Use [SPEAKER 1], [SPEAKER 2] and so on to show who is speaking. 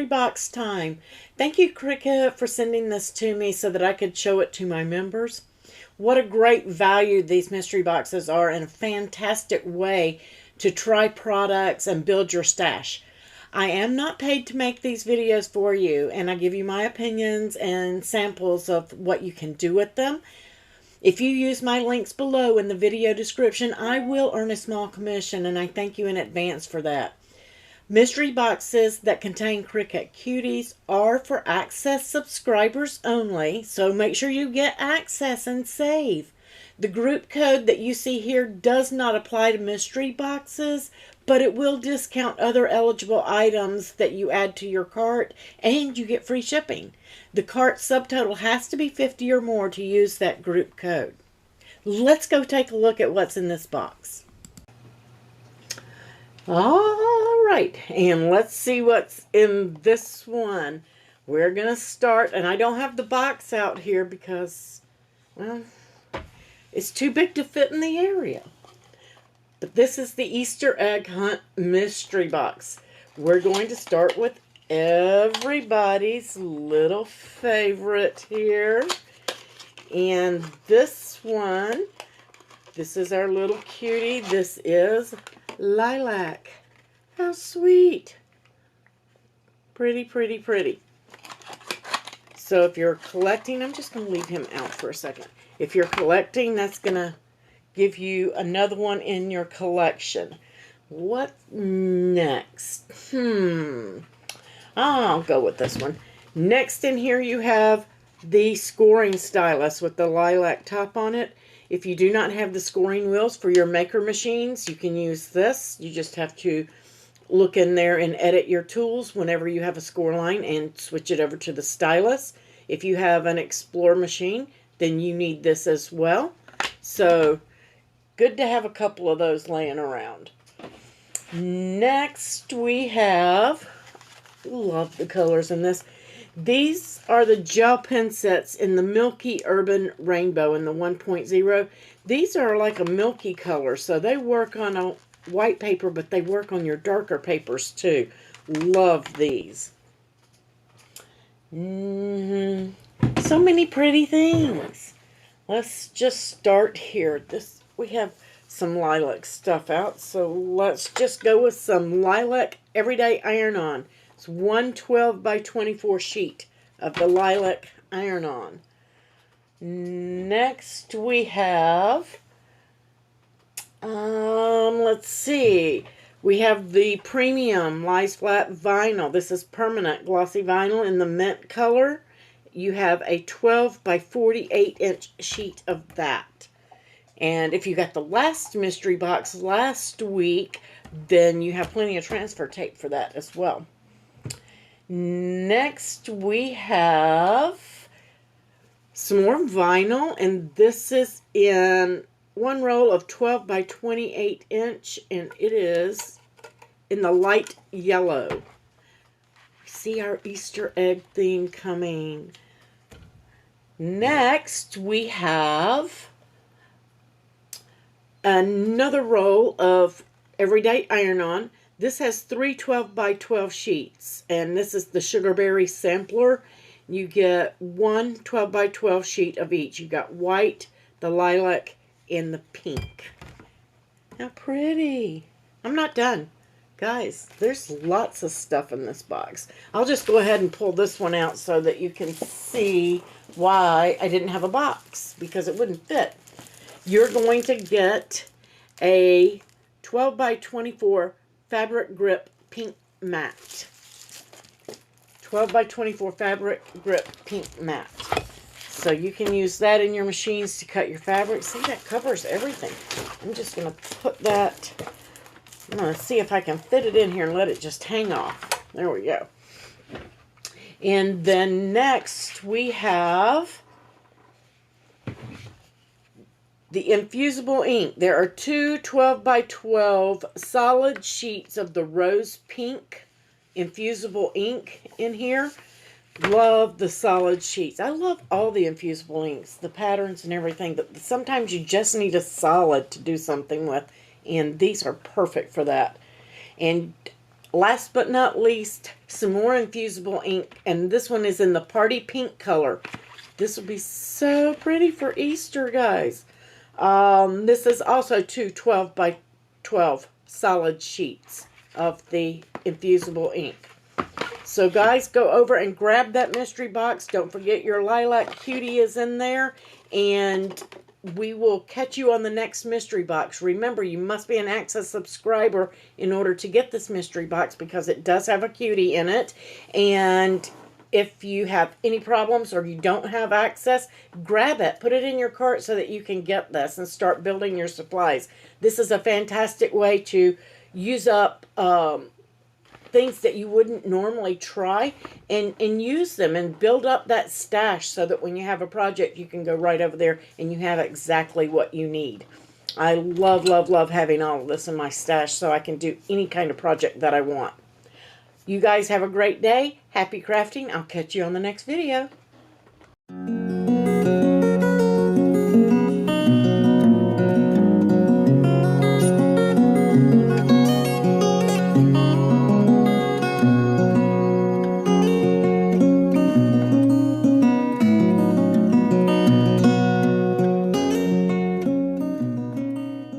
[SPEAKER 1] mystery box time. Thank you, Cricut, for sending this to me so that I could show it to my members. What a great value these mystery boxes are, and a fantastic way to try products and build your stash. I am not paid to make these videos for you, and I give you my opinions and samples of what you can do with them. If you use my links below in the video description, I will earn a small commission, and I thank you in advance for that. Mystery boxes that contain Cricut Cuties are for access subscribers only, so make sure you get access and save. The group code that you see here does not apply to mystery boxes, but it will discount other eligible items that you add to your cart, and you get free shipping. The cart subtotal has to be 50 or more to use that group code. Let's go take a look at what's in this box. All right, and let's see what's in this one. We're going to start, and I don't have the box out here because, well, it's too big to fit in the area. But this is the Easter egg hunt mystery box. We're going to start with everybody's little favorite here. And this one, this is our little cutie. This is Lilac. How sweet. Pretty, pretty, pretty. So if you're collecting, I'm just going to leave him out for a second. If you're collecting, that's going to give you another one in your collection. What next? I'll go with this one. Next in here you have the scoring stylus with the lilac top on it. If you do not have the scoring wheels for your maker machines, you can use this. You just have to look in there and edit your tools whenever you have a score line and switch it over to the stylus. If you have an Explore machine, then you need this as well. So, good to have a couple of those laying around. Next we have, love the colors in this. These are the gel pen sets in the Milky Urban Rainbow in the 1.0. These are like a milky color, so they work on a white paper, but they work on your darker papers too. Love these. So many pretty things. Let's just start here. We have some lilac stuff out, so let's just go with some lilac everyday iron-on. It's 112 by 24 sheet of the lilac iron-on. Next we have, let's see, we have the premium Lies Flat vinyl. This is permanent glossy vinyl in the mint color. You have a 12 by 48 inch sheet of that. And if you got the last mystery box last week, then you have plenty of transfer tape for that as well. Next we have some more vinyl, and this is in one roll of 12 by 28 inch, and it is in the light yellow. See our Easter egg theme coming. Next we have another roll of everyday iron-on. This has 3 12 by 12 sheets, and this is the Sugarberry Sampler. You get 1 12 by 12 sheet of each. You got white, the lilac, and the pink. How pretty. I'm not done. Guys, there's lots of stuff in this box. I'll just go ahead and pull this one out so that you can see why I didn't have a box, because it wouldn't fit. You're going to get a 12 by 24 fabric grip pink mat. 12 by 24 fabric grip pink mat. So you can use that in your machines to cut your fabric. See, that covers everything. I'm just going to put that, I'm going to see if I can fit it in here and let it just hang off. There we go. And then next we have the Infusible Ink. There are two 12 by 12 solid sheets of the rose pink Infusible Ink in here. Love the solid sheets. I love all the Infusible Inks, the patterns and everything, but sometimes you just need a solid to do something with, and these are perfect for that. And last but not least, some more infusible ink, and this one is in the party pink color. This will be so pretty for Easter, guys. This is also two 12 by 12 solid sheets of the infusible ink. So guys, go over and grab that mystery box. Don't forget your lilac cutie is in there. And we will catch you on the next mystery box. Remember, you must be an Access subscriber in order to get this mystery box because it does have a cutie in it. And if you have any problems or you don't have access, grab it. Put it in your cart so that you can get this and start building your supplies. This is a fantastic way to use up things that you wouldn't normally try and use them and build up that stash so that when you have a project, you can go right over there and you have exactly what you need. I love, love, love having all of this in my stash so I can do any kind of project that I want. You guys have a great day. Happy crafting. I'll catch you on the next video.